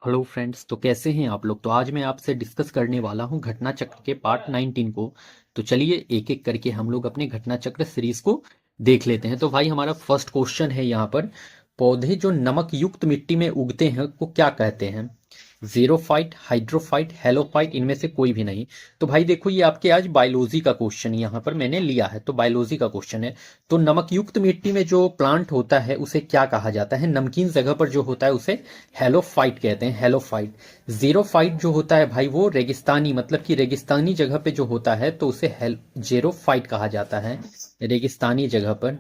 Hello friends, तो कैसे हैं आप लोग। तो आज मैं आपसे डिस्कस करने वाला हूं घटना चक्र के पार्ट 19 को। तो चलिए एक एक करके हम लोग अपने घटना चक्र सीरीज को देख लेते हैं। तो भाई हमारा फर्स्ट क्वेश्चन है यहाँ पर, पौधे जो नमक युक्त मिट्टी में उगते हैं को क्या कहते हैं। जीरोफाइट, हाइड्रोफाइट, हेलोफाइट, इनमें से कोई भी नहीं। तो भाई देखो, ये आपके आज बायोलॉजी का क्वेश्चन यहाँ पर मैंने लिया है, तो बायोलॉजी का क्वेश्चन है। तो नमक युक्त मिट्टी में जो प्लांट होता है उसे क्या कहा जाता है। नमकीन जगह पर जो होता है उसे हेलोफाइट कहते हैं, हेलोफाइट। जीरोफाइट जो होता है भाई वो रेगिस्तानी, मतलब कि रेगिस्तानी जगह पे जो होता है तो उसे जेरोफाइट कहा जाता है। रेगिस्तानी जगह पर,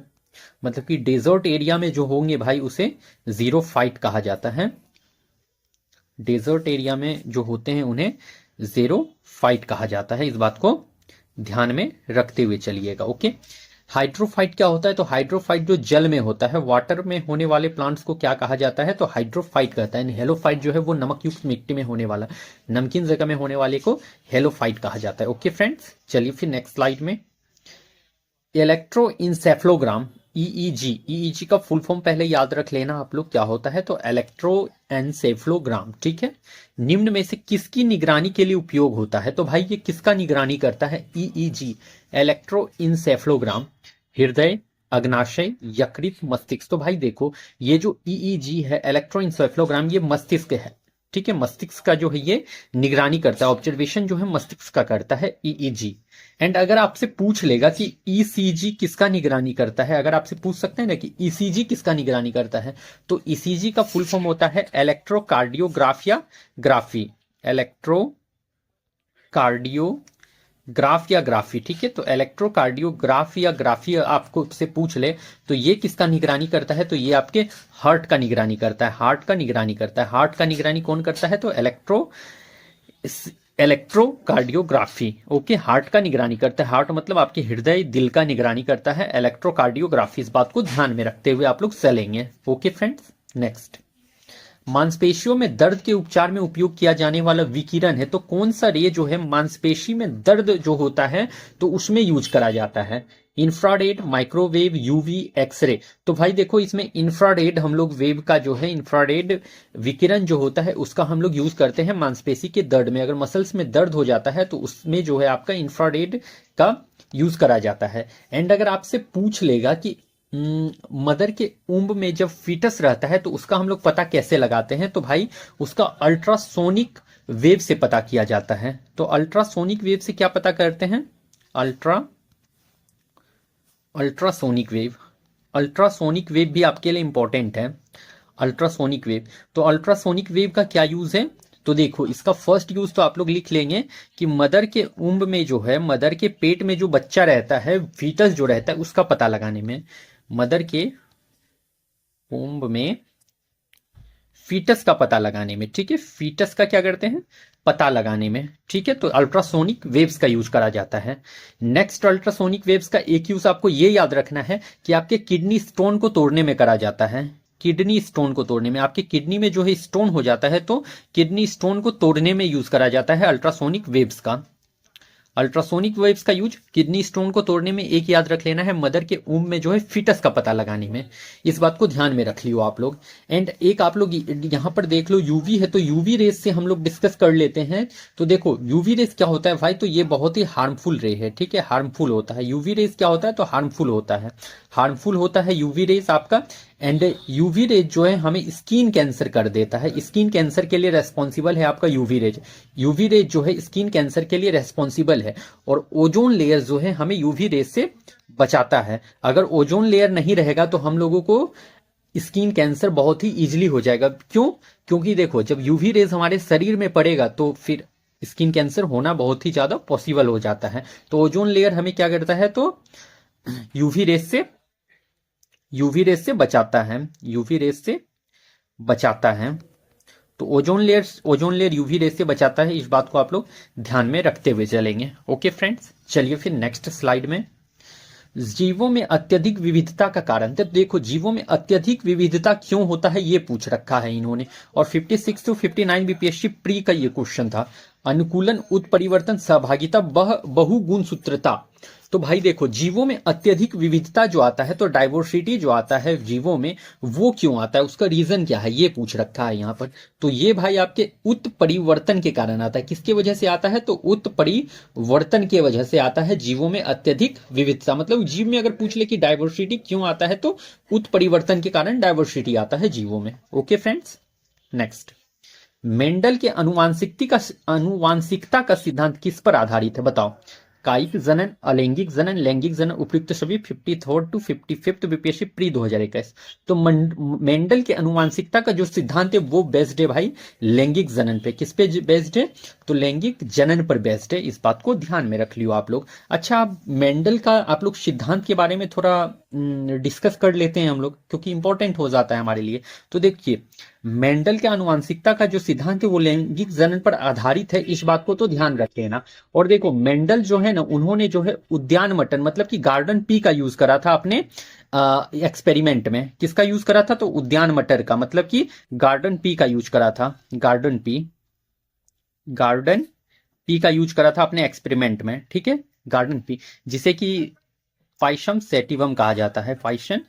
मतलब कि डेजर्ट एरिया में जो होंगे भाई उसे जीरोफाइट कहा जाता है। डेजर्ट एरिया में जो होते हैं उन्हें जेरोफाइट कहा जाता है। इस बात को ध्यान में रखते हुए चलिएगा। ओके। हाइड्रोफाइट क्या होता है। तो हाइड्रोफाइट जो जल में होता है, वाटर में होने वाले प्लांट्स को क्या कहा जाता है, तो हाइड्रोफाइट कहता है। हेलोफाइट जो है वो नमक युक्त मिट्टी में होने वाला, नमकीन जगह में होने वाले को हेलोफाइट कहा जाता है। ओके फ्रेंड्स, चलिए फिर नेक्स्ट स्लाइड में। इलेक्ट्रोइंसेफ्लोग्राम, ईईजी, ईईजी का फुल फॉर्म पहले याद रख लेना आप लोग क्या होता है। तो इलेक्ट्रोएन्सेफ्लोग्राम, ठीक है। निम्न में से किसकी निगरानी के लिए उपयोग होता है। तो भाई ये किसका निगरानी करता है, ईईजी, इलेक्ट्रोइंसेफ्लोग्राम। हृदय, अग्नाशय, यकृत, मस्तिष्क। तो भाई देखो, ये जो ईईजी है, इलेक्ट्रोइंसेफ्लोग्राम, ये मस्तिष्क है, ठीक है। मस्तिष्क का जो है ये निगरानी करता है, ऑब्जर्वेशन जो है मस्तिष्क का करता है ईईजी। एंड अगर आपसे पूछ लेगा कि ईसीजी किसका निगरानी करता है, अगर आपसे पूछ सकते हैं ना कि ईसीजी किसका निगरानी करता है, तो ईसीजी का फुल फॉर्म होता है इलेक्ट्रोकार्डियोग्राफ या ग्राफी। इलेक्ट्रोकार्डियोग्राफ या ग्राफी, ठीक है। तो इलेक्ट्रोकार्डियोग्राफ या ग्राफी आपको से पूछ ले तो ये किसका निगरानी करता है, तो ये आपके हार्ट का निगरानी करता है, हार्ट का निगरानी करता है। हार्ट का निगरानी कौन करता है, तो इलेक्ट्रोकार्डियोग्राफी। ओके, हार्ट का निगरानी करता है। हार्ट मतलब आपके हृदय, दिल का निगरानी करता है इलेक्ट्रोकार्डियोग्राफी। इस बात को ध्यान में रखते हुए आप लोग चलेंगे। Okay friends, next. मांसपेशियों में दर्द के उपचार में उपयोग किया जाने वाला विकिरण है, तो कौन सा रे जो है मांसपेशी में दर्द जो होता है तो उसमें यूज करा जाता है। Infrared, microwave, UV, X ray. तो भाई देखो, इसमें इंफ्रारेड हम लोग वेव का जो है इंफ्रारेड विकिरण जो होता है उसका हम लोग यूज करते हैं मांसपेशी के दर्द में। अगर मसल्स में दर्द हो जाता है तो उसमें जो है आपका इंफ्रारेड का यूज करा जाता है। एंड अगर आपसे पूछ लेगा कि मदर के उम्ब में जब फीटस रहता है तो उसका हम लोग पता कैसे लगाते हैं, तो भाई उसका अल्ट्रासोनिक वेव से पता किया जाता है। तो अल्ट्रासोनिक वेव से क्या पता करते हैं, अल्ट्रासोनिक वेव। अल्ट्रासोनिक वेव भी आपके लिए इंपॉर्टेंट है, अल्ट्रासोनिक वेव। तो अल्ट्रासोनिक वेव का क्या यूज है, तो देखो इसका फर्स्ट यूज तो आप लोग लिख लेंगे कि मदर के उम्ब में जो है, मदर के पेट में जो बच्चा रहता है, फीटस जो रहता है उसका पता लगाने में। मदर के उम्ब में फीटस का पता लगाने में, ठीक है। फीटस का क्या करते हैं, पता लगाने में, ठीक है। तो अल्ट्रासोनिक वेव्स का यूज करा जाता है। नेक्स्ट, अल्ट्रासोनिक वेव्स का एक यूज आपको ये याद रखना है कि आपके किडनी स्टोन को तोड़ने में करा जाता है। किडनी स्टोन को तोड़ने में, आपके किडनी में जो है स्टोन हो जाता है तो किडनी स्टोन को तोड़ने में यूज करा जाता है अल्ट्रासोनिक वेव्स का। अल्ट्रासोनिक वेव्स का यूज किडनी स्टोन को तोड़ने में, एक याद रख लेना है मदर के उम्ब में जो है फीटस का पता लगाने में। इस बात को ध्यान में रख लियो आप लोग। एंड एक आप लोग यहां पर देख लो, यूवी है, तो यूवी रेस से हम लोग डिस्कस कर लेते हैं। तो देखो यूवी रेस क्या होता है भाई, तो ये बहुत ही हार्मफुल रे है, ठीक है। हार्मफुल होता है यूवी रेस, क्या होता है तो हार्मफुल होता है, हार्मफुल होता है यूवी रेस आपका। एंड यूवी रेज जो है हमें स्किन कैंसर कर देता है, स्किन कैंसर के लिए रेस्पॉन्सिबल है आपका यूवी रेज। यूवी रेज जो है स्किन कैंसर के लिए रेस्पॉन्सिबल है। और ओजोन लेयर जो है हमें यूवी रेज से बचाता है। अगर ओजोन लेयर नहीं रहेगा तो हम लोगों को स्किन कैंसर बहुत ही इजीली हो जाएगा। क्यों, क्योंकि देखो जब यूवी रेज हमारे शरीर में पड़ेगा तो फिर स्किन कैंसर होना बहुत ही ज्यादा पॉसिबल हो जाता है। तो ओजोन लेयर हमें क्या करता है, तो यूवी रेज से बचाता है, यूवी रेस से बचाता है। तो ओजोन लेयर यूवी रेस से बचाता है। इस बात को आप लोग ध्यान में रखते हुए चलेंगे। ओके फ्रेंड्स, चलिए फिर नेक्स्ट स्लाइड में। जीवों में अत्यधिक विविधता का कारण, तो देखो जीवों में अत्यधिक विविधता क्यों होता है ये पूछ रखा है इन्होंने। और 56 to 59 बीपीएससी प्री का ये क्वेश्चन था। अनुकूलन, उत्परिवर्तन, सहभागिता, बहुगुण सूत्रता। तो भाई देखो, जीवों में अत्यधिक विविधता जो आता है, तो डाइवर्सिटी जो आता है जीवों में, वो क्यों आता है, उसका रीजन क्या है, ये पूछ रखा है यहाँ पर। तो ये भाई आपके उत्परिवर्तन के कारण आता है। किसके वजह से आता है, तो उत्परिवर्तन के वजह से आता है जीवों में अत्यधिक विविधता। मतलब जीव में अगर पूछ ले कि डाइवर्सिटी क्यों आता है, तो उत्परिवर्तन के कारण डाइवर्सिटी आता है जीवों में। ओके फ्रेंड्स, नेक्स्ट, मेंडल के अनुवांशिकता का सिद्धांत किस पर आधारित है, बताओ। कायिक जनन, अलैंगिक जनन, लैंगिक जनन, उपयुक्त सभी। 53rd to 55th BPSC pre 2021। तो मेंडल के अनुवांशिकता का जो सिद्धांत है वो बेस्ड है भाई लैंगिक जनन पे। किस पे बेस्ड है, तो लैंगिक जनन पर बेस्ड है। इस बात को ध्यान में रख लियो आप लोग। अच्छा, मेंडल का आप लोग सिद्धांत के बारे में थोड़ा डिस्कस कर लेते हैं हम लोग, क्योंकि इंपॉर्टेंट हो जाता है हमारे लिए। तो देखिए, मेंडल के आनुवंशिकता का जो सिद्धांत है वो लैंगिक जनन पर आधारित है, इस बात को तो ध्यान रख लेना। और देखो, मेंडल जो है ना, उन्होंने जो है उद्यान मटन मतलब कि गार्डन पी का यूज करा था अपने एक्सपेरिमेंट में। किसका यूज करा था, तो उद्यान मटर का, मतलब कि गार्डन पी का यूज करा था। गार्डन पी का यूज करा था अपने एक्सपेरिमेंट में, ठीक है। गार्डन पी, जिसे कि फाइशम सेटिवम कहा जाता है। फाइशन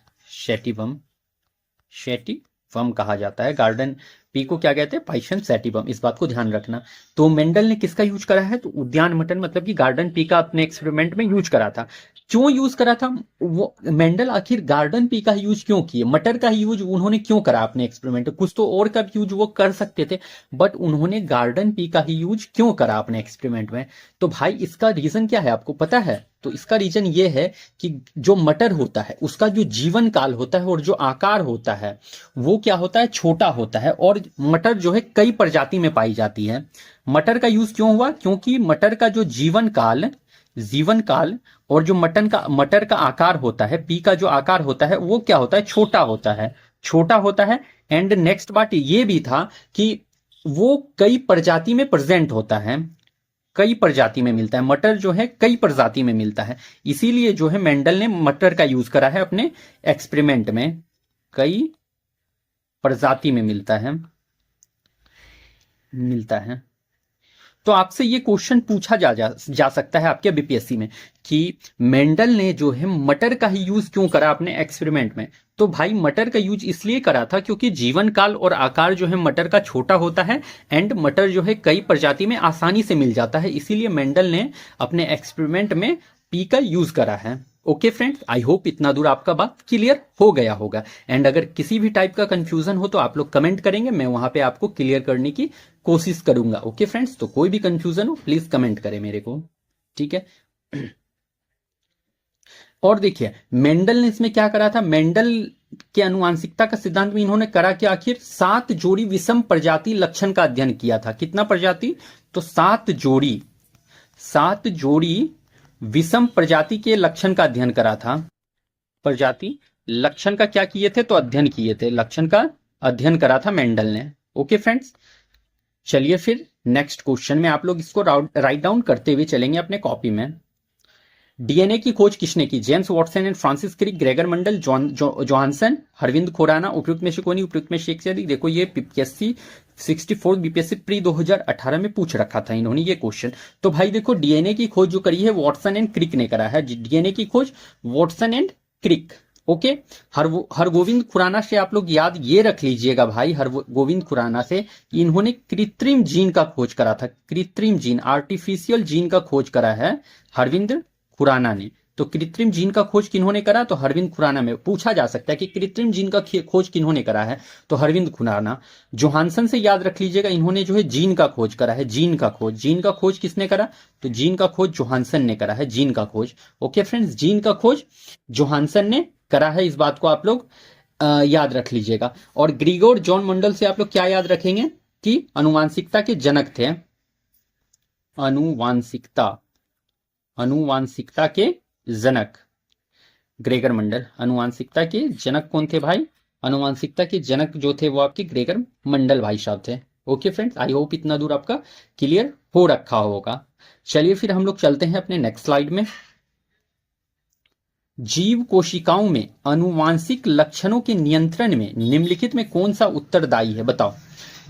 सेटिवम कहा जाता है। गार्डन पी को क्या कहते हैं, फाइशन सेटिवम। इस बात को ध्यान रखना। तो मेंडल ने किसका यूज करा है, तो उद्यान मटन मतलब कि गार्डन पी का अपने एक्सपेरिमेंट में यूज करा था। क्यों यूज करा था वो मेंडल, आखिर गार्डन पी का यूज क्यों किए, मटर का यूज उन्होंने क्यों करा अपने एक्सपेरिमेंट में। कुछ तो और का यूज वो कर सकते थे, बट उन्होंने गार्डन पी का ही यूज क्यों करा अपने एक्सपेरिमेंट में। तो भाई इसका रीजन क्या है, आपको पता है। तो इसका रीजन ये है कि जो मटर होता है उसका जो जीवन काल होता है और जो आकार होता है वो क्या होता है, छोटा होता है। और मटर जो है कई प्रजाति में पाई जाती है। मटर का यूज क्यों हुआ, क्योंकि मटर का जो जीवन काल और जो मटर का आकार होता है, पी का जो आकार होता है वो क्या होता है, छोटा होता है। एंड नेक्स्ट बात ये भी था कि वो कई प्रजाति में प्रेजेंट होता है, कई प्रजाति में मिलता है। मटर जो है कई प्रजाति में मिलता है, इसीलिए जो है मेंडल ने मटर का यूज करा है अपने एक्सपेरिमेंट में। कई प्रजाति में मिलता है। तो आपसे ये क्वेश्चन पूछा जा सकता है आपके बीपीएससी में कि मेंडल ने जो है मटर का ही यूज क्यों करा अपने एक्सपेरिमेंट में। तो भाई मटर का यूज इसलिए करा था क्योंकि जीवन काल और आकार जो है मटर का छोटा होता है, एंड मटर जो है कई प्रजाति में आसानी से मिल जाता है, इसीलिए मेंडल ने अपने एक्सपेरिमेंट में पी का यूज करा है। ओके फ्रेंड्स, आई होप इतना दूर आपका बात क्लियर हो गया होगा। एंड अगर किसी भी टाइप का कंफ्यूजन हो तो आप लोग कमेंट करेंगे, मैं वहां पे आपको क्लियर करने की कोशिश करूंगा। ओके फ्रेंड्स, तो कोई भी कंफ्यूजन हो प्लीज कमेंट करें मेरे को, ठीक है। और देखिए, मेंडल ने इसमें क्या करा था, मेंडल के अनुवांशिकता का सिद्धांत में इन्होंने करा कि आखिर 7 जोड़ी विषम प्रजाति लक्षण का अध्ययन किया था। कितना प्रजाति, तो 7 जोड़ी विषम प्रजाति के लक्षण का अध्ययन करा था। प्रजाति लक्षण का क्या किए थे, तो अध्ययन किए थे, लक्षण का अध्ययन करा था मेंडल ने। ओके फ्रेंड्स, चलिए फिर नेक्स्ट क्वेश्चन में आप लोग इसको राइट डाउन करते हुए चलेंगे अपने कॉपी में। डीएनए की खोज किसने की, James Watson and Francis Crick, Gregor Mendel, Johannsen, Harvind Khurana. उपयुक्त में से कोई नहीं, उपयुक्त में से एक से अधिक। देखो ये बीपीएससी 64 बीपीएससी प्री 2018 में पूछ रखा था इन्होंने ये क्वेश्चन। तो भाई देखो, डीएनए की खोज जो करी है वॉटसन एंड क्रिक ने करा है। डीएनए की खोज Watson and Crick. Okay, Hargobind Khurana से आप लोग याद ये रख लीजिएगा भाई, हरगोविंद खुराना से इन्होंने कृत्रिम जीन का खोज करा था। कृत्रिम जीन, आर्टिफिशियल जीन का खोज करा है हरविंद खुराना ने। तो कृत्रिम जीन का खोज किन्होंने करा, तो हरविंद खुराना में पूछा जा सकता है कि कृत्रिम जीन का खोज किन्होंने करा है, तो हरविंद खुराना। जोहानसन से याद रख लीजिएगा, इन्होंने जो है जीन का खोज करा है। जीन का खोज किसने करा, तो जीन का खोज जोहानसन ने करा है, जीन का खोज। ओके फ्रेंड्स, जीन का खोज जोहानसन ने करा है, इस बात को आप लोग याद रख लीजिएगा। और ग्रिगोर जॉन मंडल से आप लोग क्या याद रखेंगे कि अनुवांशिकता के जनक थे। अनुवांशिकता के जनक ग्रेगर मंडल। अनुवांशिकता के जनक कौन थे भाई, अनुवांशिकता के जनक जो थे वो आपके ग्रेगर मंडल भाई साहब थे। ओके फ्रेंड्स, आई होप इतना दूर आपका क्लियर हो रखा होगा। चलिए फिर हम लोग चलते हैं अपने नेक्स्ट स्लाइड में। जीव कोशिकाओं में आनुवांशिक लक्षणों के नियंत्रण में निम्नलिखित में कौन सा उत्तरदायी है, बताओ।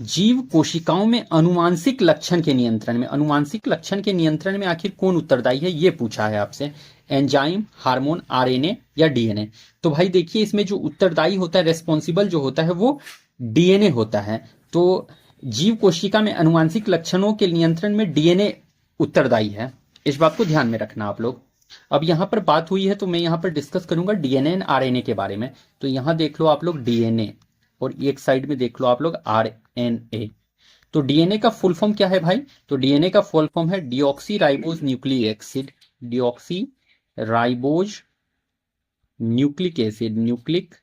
जीव कोशिकाओं में आनुवांशिक लक्षण के नियंत्रण में, आनुवांशिक लक्षण के नियंत्रण में आखिर कौन उत्तरदायी है, ये पूछा है आपसे। एंजाइम, हार्मोन, आरएनए या डीएनए। तो भाई देखिए, इसमें जो उत्तरदायी होता है, रेस्पॉन्सिबल जो होता है, वो डीएनए होता है। तो जीव कोशिका में आनुवांशिक लक्षणों के नियंत्रण में डीएनए उत्तरदायी है, इस बात को ध्यान में रखना आप लोग। अब यहां पर बात हुई है तो मैं यहां पर डिस्कस करूंगा डीएनए एंड आरएनए के बारे में। तो यहां देख लो आप लोग डीएनए, और एक साइड में देख लो आप लोग आरएनए। तो डीएनए का फुल फॉर्म क्या है भाई, तो डीएनए का फुल फॉर्म है deoxy ribose nucleic acid, deoxy ribose nucleic acid, nucleic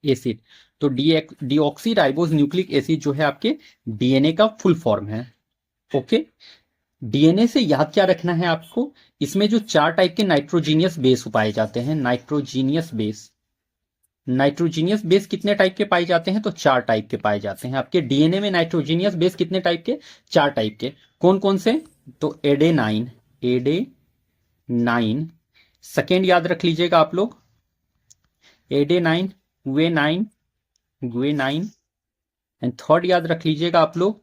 acid. तो डीऑक्सी राइबोज न्यूक्लिक एसिड जो है आपके डीएनए का फुल फॉर्म है। ओके, डीएनए से याद क्या रखना है आपको, इसमें जो 4 टाइप के नाइट्रोजीनियस बेस पाए जाते हैं, नाइट्रोजीनियस बेस। नाइट्रोजीनियस बेस कितने टाइप के पाए जाते हैं, तो 4 टाइप के पाए जाते हैं आपके डीएनए में। नाइट्रोजीनियस बेस कितने टाइप के, 4 टाइप के। कौन कौन से, तो एडेनाइन, एडेनाइन सेकेंड याद रख लीजिएगा आप लोग, adenine, guanine, guanine. And third याद रख लीजिएगा आप लोग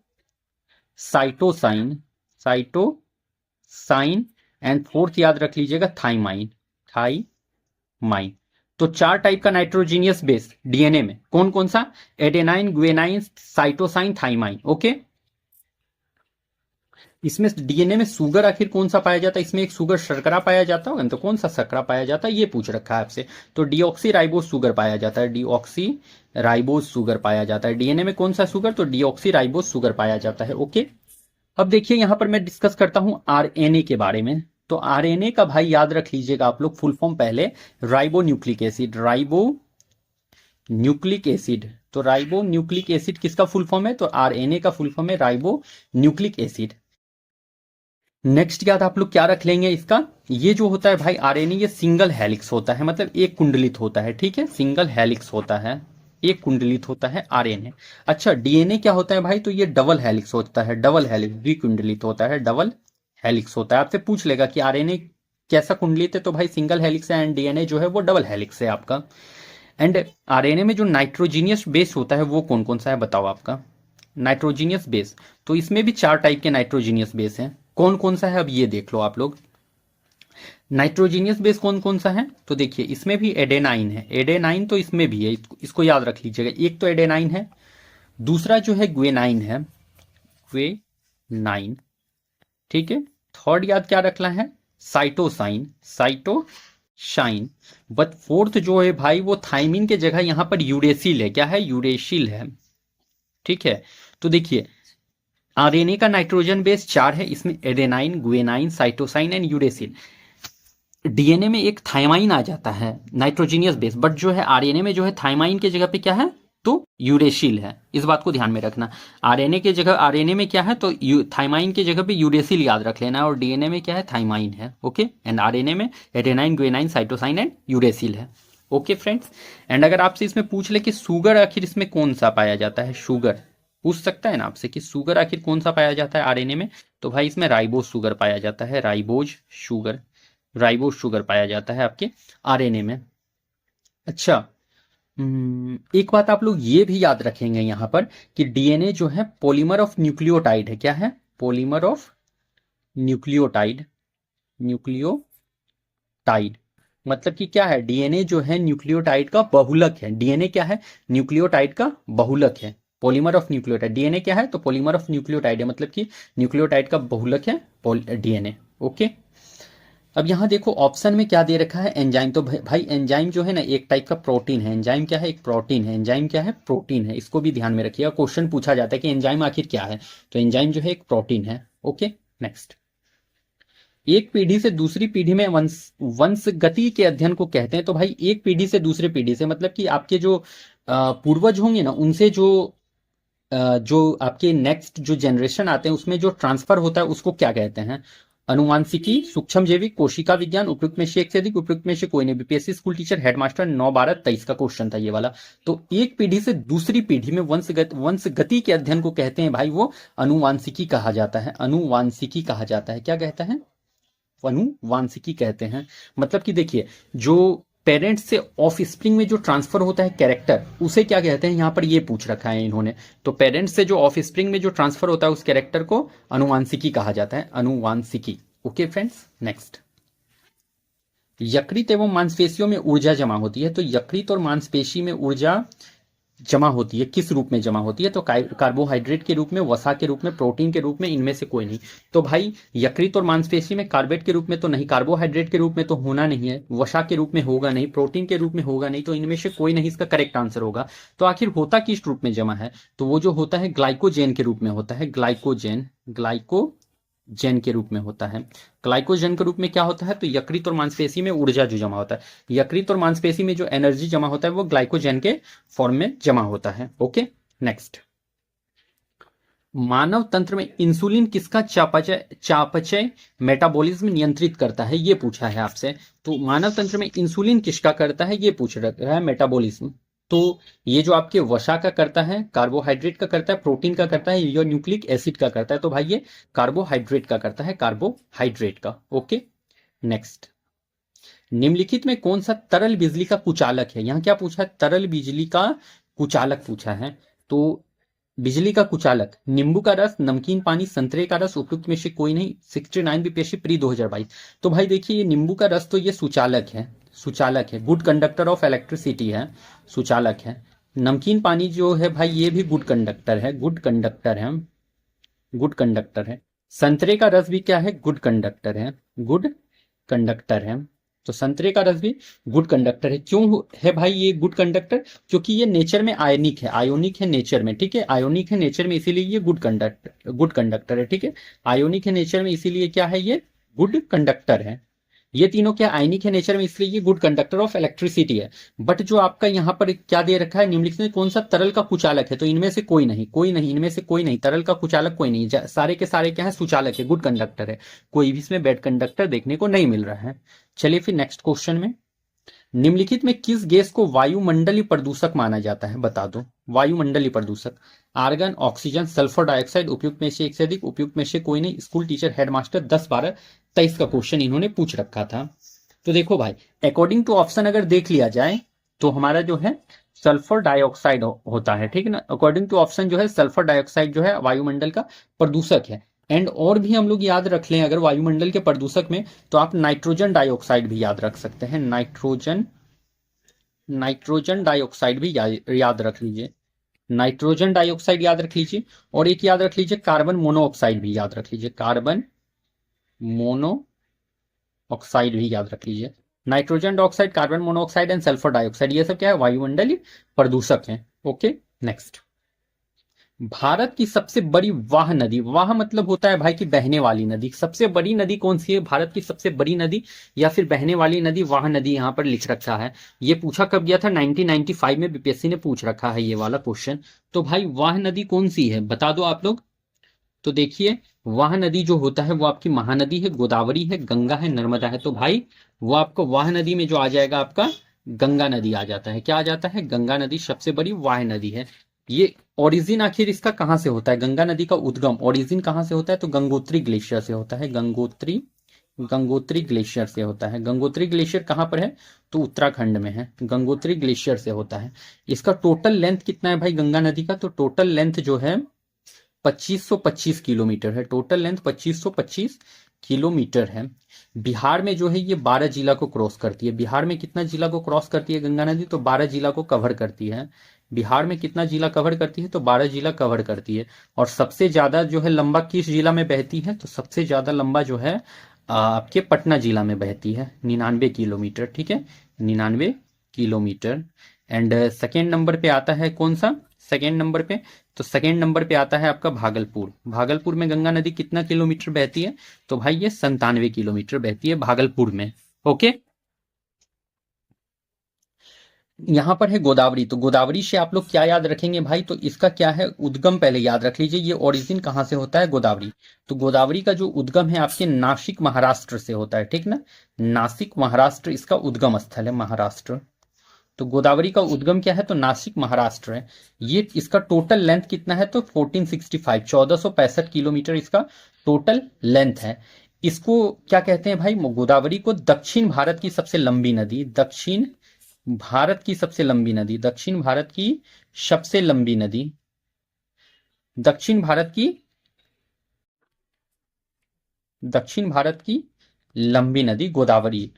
साइटोसाइन, साइटोसाइन। एंड फोर्थ याद रख लीजिएगा थाइमाइन, थाइमाइन। तो 4 टाइप का नाइट्रोजीनियस बेस डीएनए में, कौन कौन सा, adenine, guanine, cytosine, thymine. Okay, इसमें डीएनए में शुगर आखिर कौन सा पाया जाता है, इसमें एक शुगर शर्करा पाया जाता होगा, तो कौन सा शर्करा पाया जाता है, ये पूछ रखा है आपसे। तो डीऑक्सी राइबोज शुगर पाया जाता है, डीऑक्सी राइबोज शुगर पाया जाता है डीएनए में। कौन सा शुगर, तो डीऑक्सी राइबोज शुगर पाया जाता है। ओके, अब देखिए यहां पर मैं डिस्कस करता हूं आरएनए के बारे में। तो आरएनए का भाई याद रख लीजिएगा आप लोग फुल फॉर्म, पहले ribo nucleic acid, ribo nucleic acid. तो राइबो न्यूक्लिक एसिड किसका फुल फॉर्म है, तो आरएनए का फुल फॉर्म है राइबो न्यूक्लिक एसिड। नेक्स्ट याद आप लोग क्या रख लेंगे इसका, ये जो होता है भाई आरएनए, ये सिंगल हेलिक्स होता है, मतलब एक कुंडलित होता है। ठीक है, सिंगल हेलिक्स होता है, एक कुंडलित होता है आरएनए। अच्छा, डीएनए क्या होता है भाई, तो ये डबल हेलिक्स होता है, डबल हेलिक्स, द्विकुंडलित होता है, डबल हेलिक्स होता है। आपसे पूछ लेगा कि आरएनए कैसा कुंडलित है, तो भाई सिंगल हेलिक्स है, एंड डीएनए जो है वो डबल हेलिक्स है आपका। एंड आरएनए में जो नाइट्रोजीनियस बेस होता है वो कौन कौन सा है, बताओ आपका। नाइट्रोजीनियस बेस, तो इसमें भी 4 टाइप के नाइट्रोजीनियस बेस हैं। कौन कौन सा है, अब ये देख लो आप लोग। नाइट्रोजीनियस बेस कौन कौन सा है, तो देखिए इसमें भी एडेनाइन है, एडेनाइन तो इसमें भी है, इसको याद रख लीजिएगा। एक तो एडेनाइन है, दूसरा जो है गुएनाइन है, गुएनाइन। ठीक है, थर्ड याद क्या रखना है, साइटोसाइन, साइटोसाइन। बट फोर्थ जो है भाई वो थाइमिन के जगह यहां पर यूरेसिल है, क्या है, यूरेसिल है। ठीक है, तो देखिए आरएनए का नाइट्रोजन बेस 4 है, इसमें adenine, guanine, cytosine and uracil. DNA में एक थाइमाइन आ जाता है नाइट्रोजीनियस बेस, बट जो है आरएनए में जो है थाइमाइन के जगह पे क्या है, तो यूरेसिल है, इस बात को ध्यान में रखना। आरएनए के जगह, आरएनए में क्या है, तो थाइमाइन के जगह पे यूरेसिल याद रख लेना, और डीएनए में क्या है, थाइमाइन है। ओके, एंड आरएनए में adenine, guanine, cytosine and uracil है। ओके फ्रेंड्स, एंड अगर आपसे इसमें पूछ ले कि शुगर आखिर इसमें कौन सा पाया जाता है, शुगर पूछ सकता है ना आपसे कि शुगर आखिर कौन सा पाया जाता है आरएनए में, तो भाई इसमें राइबोज शुगर पाया जाता है, राइबोज शुगर, राइबोज शुगर पाया जाता है आपके आरएनए में। अच्छा, एक बात आप लोग ये भी याद रखेंगे यहां पर कि डीएनए जो है पॉलीमर ऑफ न्यूक्लियोटाइड है, क्या है, पॉलीमर ऑफ न्यूक्लियोटाइड, न्यूक्लियोटाइड। मतलब कि क्या है, डीएनए जो है न्यूक्लियोटाइड का बहुलक है, डीएनए क्या है, न्यूक्लियोटाइड का बहुलक है। पॉलीमर ऑफ न्यूक्लियोटाइड, डीएनए क्या है, तो पॉलीमर ऑफ न्यूक्लियोटाइड है, मतलब कि न्यूक्लियोटाइड का बहुलक है डीएनए। ओके, अब यहां देखो ऑप्शन में क्या दे रखा है, एंजाइम। तो भाई एंजाइम जो है ना एक टाइप का प्रोटीन है, एंजाइम क्या है, एक प्रोटीन है, एंजाइम क्या है, प्रोटीन है, इसको भी ध्यान में रखिएगा। क्वेश्चन पूछा जाता है कि एंजाइम आखिर क्या है, तो एंजाइम जो है एक प्रोटीन है। ओके, नेक्स्ट, एक पीढ़ी से दूसरी पीढ़ी में वंशगति के अध्ययन को कहते हैं। तो भाई एक पीढ़ी से दूसरे पीढ़ी से मतलब कि आपके जो पूर्वज होंगे ना, उनसे जो आपके नेक्स्ट जो जनरेशन आते हैं उसमें जो ट्रांसफर होता है उसको क्या कहते हैं, अनुवांशिकी, सूक्ष्म जैविक, कोशिका विज्ञान। उपयुक्त में से एक से अधिक, उपयुक्त में से कोई नहीं। बीपीएससी स्कूल टीचर हेडमास्टर 9/12/23 का क्वेश्चन था ये वाला। तो एक पीढ़ी से दूसरी पीढ़ी में वंशगति के अध्ययन को कहते हैं भाई वो अनुवांशिकी कहा जाता है, अनुवांशिकी कहा जाता है। क्या कहता है, अनुवांशिकी कहते हैं। मतलब कि देखिए, जो पेरेंट्स से ऑफ स्प्रिंग में जो ट्रांसफर होता है कैरेक्टर, उसे क्या कहते हैं, यहां पर ये पूछ रखा है इन्होंने। तो पेरेंट्स से जो ऑफ स्प्रिंग में जो ट्रांसफर होता है उस कैरेक्टर को अनुवांशिकी कहा जाता है, अनुवांशिकी। Okay friends, next. यकृत एवं मांसपेशियों में ऊर्जा जमा होती है, तो यकृत और मांसपेशी में ऊर्जा जमा होती है, किस रूप में जमा होती है, तो कार्बोहाइड्रेट के रूप में, वसा के रूप में, प्रोटीन के रूप में, इनमें से कोई नहीं। तो भाई यकृत और मांसपेशी में कार्बेट के रूप में तो नहीं, कार्बोहाइड्रेट के रूप में तो होना नहीं है, वसा के रूप में होगा नहीं, प्रोटीन के रूप में होगा नहीं, तो इनमें से कोई नहीं इसका करेक्ट आंसर होगा। तो आखिर होता किस रूप में जमा है, तो वो जो होता है ग्लाइकोजेन के रूप में होता है, ग्लाइकोजेन, ग्लाइकोजेन के रूप में होता है। ग्लाइकोजन के रूप में क्या होता है, तो यकृत और मांसपेशी में ऊर्जा जो जमा होता है, यकृत और मांसपेशी में जो एनर्जी जमा होता है वो ग्लाइकोजन के फॉर्म में जमा होता है। Okay, next. मानव तंत्र में इंसुलिन किसका चयापचय मेटाबॉलिज्म नियंत्रित करता है, ये पूछा है आपसे। तो मानव तंत्र में इंसुलिन किसका करता है, ये पूछ रहा है, मेटाबॉलिज्म। तो ये जो आपके वसा का करता है, कार्बोहाइड्रेट का करता है, प्रोटीन का करता है, या न्यूक्लिक एसिड का करता है, तो भाई ये कार्बोहाइड्रेट का करता है, कार्बोहाइड्रेट का। Okay, next. निम्नलिखित में कौन सा तरल बिजली का कुचालक है, यहां क्या पूछा है, तरल बिजली का कुचालक पूछा है। तो बिजली का कुचालक, नींबू का रस, नमकीन पानी, संतरे का रस, उपयुक्त में से कोई नहीं। 69 बीपीएससी प्री 2022। तो भाई देखिए, ये नींबू का रस तो ये सुचालक है, सुचालक है, गुड कंडक्टर ऑफ इलेक्ट्रिसिटी है, सुचालक है। नमकीन पानी जो है भाई ये भी गुड कंडक्टर है, गुड कंडक्टर है, गुड कंडक्टर है। संतरे का रस भी क्या है, गुड कंडक्टर है, गुड कंडक्टर है। तो संतरे का रस भी गुड कंडक्टर है। क्यों है भाई ये गुड कंडक्टर, क्योंकि ये नेचर में आयनिक है, आयोनिक है नेचर में, ठीक है, आयोनिक है नेचर में, इसीलिए ये गुड कंडक्टर है, ठीक है। आयोनिक है नेचर में, इसीलिए क्या है, ये गुड कंडक्टर है। ये तीनों क्या आयनिक है नेचर में, इसलिए ये गुड कंडक्टर ऑफ इलेक्ट्रिसिटी है। बट जो आपका यहाँ पर क्या दे रखा है, निम्नलिखित में कौन सा तरल का कुचालक है, तो इनमें से कोई नहीं, कोई नहीं, इनमें से कोई नहीं, तरल का कुचालक कोई नहीं, सारे के सारे क्या है, सुचालक है, गुड कंडक्टर है, कोई भी इसमें बैड कंडक्टर देखने को नहीं मिल रहा है। चलिए फिर नेक्स्ट क्वेश्चन में, निम्नलिखित में किस गैस को वायुमंडलीय प्रदूषक माना जाता है, बता दो। वायुमंडलीय प्रदूषक, आर्गन, ऑक्सीजन, सल्फर डाइऑक्साइड, उपयुक्त में से एक से अधिक, उपयुक्त में से कोई नहीं। स्कूल टीचर, हेडमास्टर, 10, 12, 23 का क्वेश्चन इन्होंने पूछ रखा था। तो देखो भाई, अकॉर्डिंग टू ऑप्शन अगर देख लिया जाए तो हमारा जो है सल्फर डाइऑक्साइड होता है, ठीक है ना। अकॉर्डिंग टू ऑप्शन जो है सल्फर डाइऑक्साइड जो है वायुमंडल का प्रदूषक है। एंड और भी हम लोग याद रख लें अगर वायुमंडल के प्रदूषक में, तो आप नाइट्रोजन डाइऑक्साइड भी याद रख सकते हैं, नाइट्रोजन डाइऑक्साइड भी याद रख लीजिए, नाइट्रोजन डाइऑक्साइड याद रख लीजिए। और एक याद रख लीजिए कार्बन मोनोऑक्साइड भी याद रख लीजिए, कार्बन मोनोऑक्साइड भी याद रख लीजिए। Nitrogen dioxide, carbon monoxide and sulphur dioxide, ये सब क्या है, वायुमंडलीय प्रदूषक है। Okay, next. भारत की सबसे बड़ी वाह नदी, वाह मतलब होता है भाई कि बहने वाली नदी, सबसे बड़ी नदी कौन सी है, भारत की सबसे बड़ी नदी या फिर बहने वाली नदी, वाह नदी यहां पर लिख रखा है। ये पूछा कब गया था, 1995 में बीपीएससी ने पूछ रखा है ये वाला क्वेश्चन। तो भाई वाह नदी कौन सी है, बता दो आप लोग। तो देखिए, वाह नदी जो होता है वो आपकी महानदी है, गोदावरी है, गंगा है, नर्मदा है। तो भाई वो आपको वाह नदी में जो आ जाएगा आपका गंगा नदी आ जाता है, क्या आ जाता है, गंगा नदी सबसे बड़ी वाह नदी है। ये ओरिजिन आखिर इसका कहां से होता है, गंगा नदी का उद्गम ओरिजिन कहां से होता है, तो गंगोत्री ग्लेशियर से होता है, गंगोत्री ग्लेशियर से होता है। गंगोत्री ग्लेशियर कहां पर है, तो उत्तराखंड में है, गंगोत्री ग्लेशियर से होता है। इसका टोटल लेंथ कितना है भाई गंगा नदी का, तो टोटल लेंथ जो है 2525 किलोमीटर है, टोटल लेंथ 2525 किलोमीटर है। बिहार में जो है ये 12 जिला को क्रॉस करती है। बिहार में कितना जिला को क्रॉस करती है गंगा नदी, तो 12 जिला को कवर करती है। बिहार में कितना जिला कवर करती है, तो 12 जिला कवर करती है। और सबसे ज्यादा जो है लंबा किस जिला में बहती है, तो सबसे ज्यादा लंबा जो है आपके पटना जिला में बहती है, 99 किलोमीटर, ठीक है, 99 किलोमीटर। एंड सेकेंड नंबर पे आता है कौन सा, सेकेंड नंबर पे, तो सेकेंड नंबर पे आता है आपका भागलपुर। भागलपुर में गंगा नदी कितना किलोमीटर बहती है, तो भाई ये 97 किलोमीटर बहती है भागलपुर में। ओके, यहां पर है गोदावरी, तो गोदावरी से आप लोग क्या याद रखेंगे भाई, तो इसका क्या है उद्गम पहले याद रख लीजिए, ये ओरिजिन कहां से होता है, गोदावरी। तो गोदावरी का जो उद्गम है आपके नासिक महाराष्ट्र से होता है, ठीक ना, नासिक महाराष्ट्र इसका उद्गम स्थल है, महाराष्ट्र। तो गोदावरी का उद्गम क्या है, तो नासिक महाराष्ट्र है। ये इसका टोटल लेंथ कितना है, तो 1465 1465 किलोमीटर इसका टोटल लेंथ है। इसको क्या कहते हैं भाई, गोदावरी को दक्षिण भारत की सबसे लंबी नदी, दक्षिण भारत की सबसे लंबी नदी, दक्षिण भारत की सबसे लंबी नदी, दक्षिण भारत की, दक्षिण भारत की लंबी नदी गोदावरी,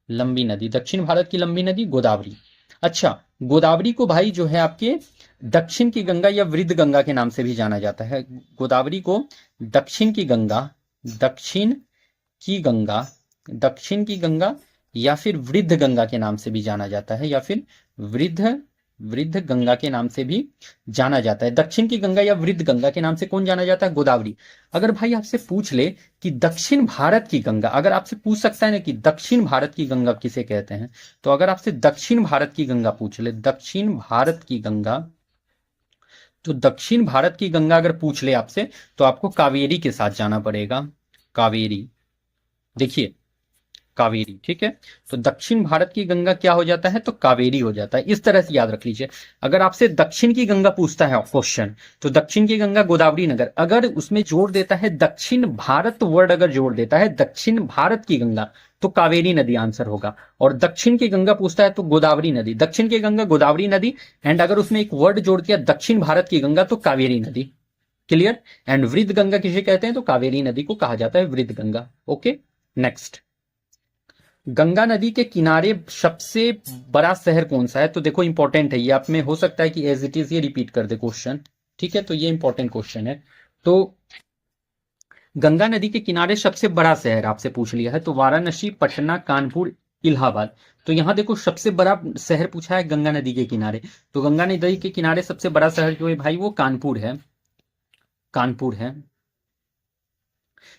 लंबी नदी, दक्षिण भारत की लंबी नदी गोदावरी। अच्छा, गोदावरी को भाई जो है आपके दक्षिण की गंगा या वृद्ध गंगा के नाम से भी जाना जाता है। गोदावरी को दक्षिण की गंगा, दक्षिण की गंगा, दक्षिण की गंगा या फिर वृद्ध गंगा के नाम से भी जाना जाता है, या फिर वृद्ध वृद्ध गंगा के नाम से भी जाना जाता है। दक्षिण की गंगा या वृद्ध गंगा के नाम से कौन जाना जाता है, गोदावरी। अगर भाई आपसे पूछ ले कि दक्षिण भारत की गंगा, अगर आपसे पूछ सकता है ना कि दक्षिण भारत की गंगा किसे कहते हैं, तो अगर आपसे दक्षिण भारत की गंगा पूछ ले, दक्षिण भारत की गंगा, तो दक्षिण भारत की गंगा अगर पूछ ले आपसे, तो आपको कावेरी के साथ जाना पड़ेगा, कावेरी। देखिए कावेरी, ठीक है। तो दक्षिण भारत की गंगा क्या हो जाता है, तो कावेरी हो जाता है। इस तरह से याद रख लीजिए। अगर आपसे दक्षिण की गंगा पूछता है क्वेश्चन, तो दक्षिण की गंगा गोदावरी नगर, अगर उसमें जोड़ देता है दक्षिण भारत वर्ड, अगर जोड़ देता है दक्षिण भारत की गंगा, तो कावेरी नदी आंसर होगा। और दक्षिण की गंगा पूछता है तो गोदावरी नदी, दक्षिण की गंगा गोदावरी नदी, एंड अगर उसमें एक वर्ड जोड़ दिया दक्षिण भारत की गंगा, तो कावेरी नदी। क्लियर। एंड वृद्ध गंगा किसे कहते हैं, तो कावेरी नदी को कहा जाता है वृद्ध गंगा। Okay, next. गंगा नदी के किनारे सबसे बड़ा शहर कौन सा है, तो देखो इंपॉर्टेंट है ये, आप में हो सकता है कि एज इट इज ये रिपीट कर दे क्वेश्चन, ठीक है। तो ये इंपॉर्टेंट क्वेश्चन है। तो गंगा नदी के किनारे सबसे बड़ा शहर आपसे पूछ लिया है, तो वाराणसी, पटना, कानपुर, इलाहाबाद। तो यहां देखो सबसे बड़ा शहर पूछा है गंगा नदी के किनारे, तो गंगा नदी के किनारे सबसे बड़ा शहर जो है भाई वो कानपुर है, कानपुर है।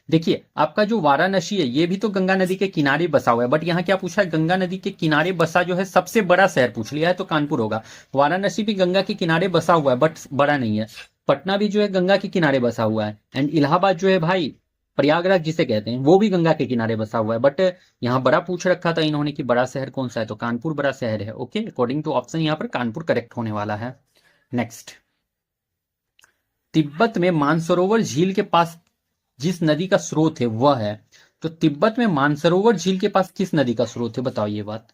देखिए आपका जो वाराणसी है ये भी तो गंगा नदी के किनारे बसा हुआ है, बट यहाँ क्या पूछा है, गंगा नदी के किनारे बसा जो है सबसे बड़ा शहर पूछ लिया है, तो कानपुर होगा। वाराणसी भी गंगा के किनारे बसा हुआ है बट बड़ा नहीं है। पटना भी जो है गंगा के किनारे बसा हुआ है, एंड इलाहाबाद जो है भाई प्रयागराज जिसे कहते हैं वो भी गंगा के किनारे बसा हुआ है, बट यहाँ बड़ा पूछ रखा था इन्होंने कि बड़ा शहर कौन सा है, तो कानपुर बड़ा शहर है। ओके, अकॉर्डिंग टू ऑप्शन यहाँ पर कानपुर करेक्ट होने वाला है। नेक्स्ट। तिब्बत में मानसरोवर झील के पास जिस नदी का स्रोत है वह है, तो तिब्बत में मानसरोवर झील के पास किस नदी का स्रोत है, बताओ ये बात।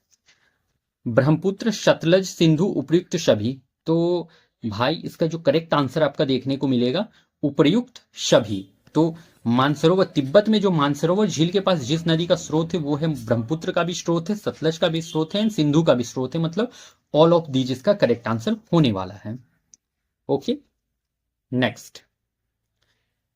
ब्रह्मपुत्र, सतलज, सिंधु, उपयुक्त सभी। तो भाई इसका जो करेक्ट आंसर आपका देखने को मिलेगा उपयुक्त सभी। तो मानसरोवर, तिब्बत में जो मानसरोवर झील के पास जिस नदी का स्रोत है वो है ब्रह्मपुत्र का भी स्रोत है, सतलज का भी स्रोत है, सिंधु का भी स्रोत है, मतलब ऑल ऑफ दीज इसका करेक्ट आंसर होने वाला है। Okay, next.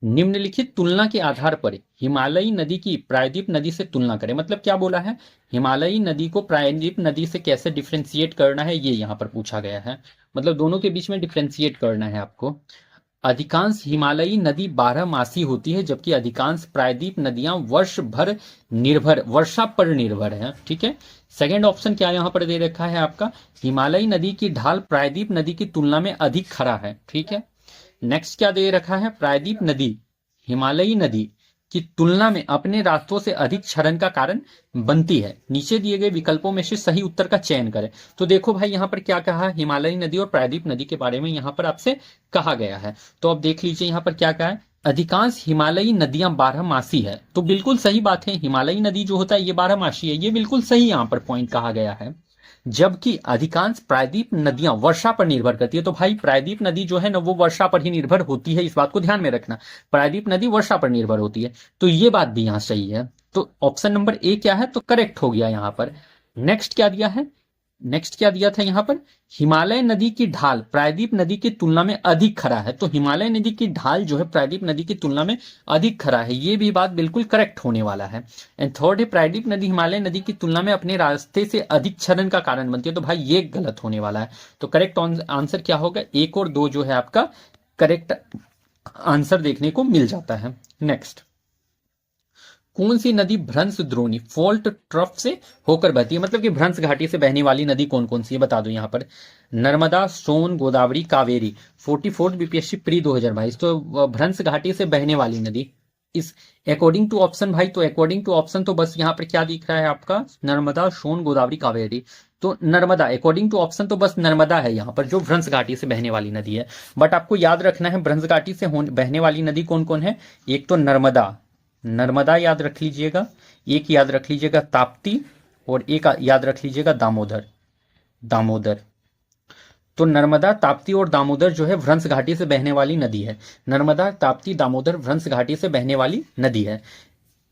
निम्नलिखित तुलना के आधार पर हिमालयी नदी की प्रायद्वीप नदी से तुलना करें, मतलब क्या बोला है, हिमालयी नदी को प्रायद्वीप नदी से कैसे डिफ्रेंशिएट करना है ये यहां पर पूछा गया है, मतलब दोनों के बीच में डिफ्रेंशिएट करना है आपको। अधिकांश हिमालयी नदी 12 मासी होती है, जबकि अधिकांश प्रायद्वीप नदियां वर्ष भर निर्भर, वर्षा पर निर्भर है, ठीक है। सेकेंड ऑप्शन क्या यहां पर दे रखा है आपका, हिमालयी नदी की ढाल प्रायद्वीप नदी की तुलना में अधिक खड़ा है, ठीक है। नेक्स्ट क्या दे रखा है, प्रायद्वीप नदी हिमालयी नदी की तुलना में अपने रास्तों से अधिक क्षरण का कारण बनती है। नीचे दिए गए विकल्पों में से सही उत्तर का चयन करें। तो देखो भाई यहाँ पर क्या कहा, हिमालयी नदी और प्रायद्वीप नदी के बारे में यहाँ पर आपसे कहा गया है। तो अब देख लीजिए यहाँ पर क्या कहा है, अधिकांश हिमालयी नदियां 12 मासी है, तो बिल्कुल सही बात है, हिमालयी नदी जो होता है ये 12 मासी है, ये बिल्कुल सही यहाँ पर पॉइंट कहा गया है। जबकि अधिकांश प्रायद्वीप नदियां वर्षा पर निर्भर करती है, तो भाई प्रायद्वीप नदी जो है ना वो वर्षा पर ही निर्भर होती है, इस बात को ध्यान में रखना, प्रायद्वीप नदी वर्षा पर निर्भर होती है, तो ये बात भी यहां सही है। तो ऑप्शन नंबर ए क्या है, तो करेक्ट हो गया यहां पर। नेक्स्ट क्या दिया है, नेक्स्ट क्या दिया था यहां पर, हिमालय नदी की ढाल प्रायद्वीप नदी की तुलना में अधिक खड़ा है, तो हिमालय नदी की ढाल जो है प्रायद्वीप नदी की तुलना में अधिक खड़ा है, ये भी बात बिल्कुल करेक्ट होने वाला है। एंड थर्ड है, प्रायद्वीप नदी हिमालय नदी की तुलना में अपने रास्ते से अधिक क्षरण का कारण बनती है, तो भाई ये गलत होने वाला है। तो करेक्ट आंसर क्या होगा, 1 और 2 जो है आपका करेक्ट आंसर देखने को मिल जाता है। नेक्स्ट। कौन सी नदी भ्रंश द्रोणी फॉल्ट ट्रफ से होकर बहती है, मतलब कि भ्रंश घाटी से बहने वाली नदी कौन कौन सी है बता दो यहाँ पर, नर्मदा, सोन, गोदावरी, कावेरी। 44 बीपीएससी प्री 2022, तो भ्रंश घाटी से बहने वाली नदी इस अकॉर्डिंग टू ऑप्शन भाई, तो अकॉर्डिंग टू ऑप्शन तो बस यहाँ पर क्या दिख रहा है आपका, नर्मदा, सोन, गोदावरी, कावेरी। तो नर्मदा, अकॉर्डिंग टू ऑप्शन तो बस नर्मदा है यहाँ पर जो भ्रंश घाटी से बहने वाली नदी है। बट आपको याद रखना है भ्रंश घाटी से बहने वाली नदी कौन कौन है, एक तो नर्मदा, नर्मदा याद रख लीजिएगा, एक याद रख लीजिएगा ताप्ती, और एक याद रख लीजिएगा दामोदर। दामोदर। तो नर्मदा, ताप्ती और दामोदर जो है भ्रंश घाटी से बहने वाली नदी है। नर्मदा, ताप्ती, दामोदर भ्रंश घाटी से बहने वाली नदी है।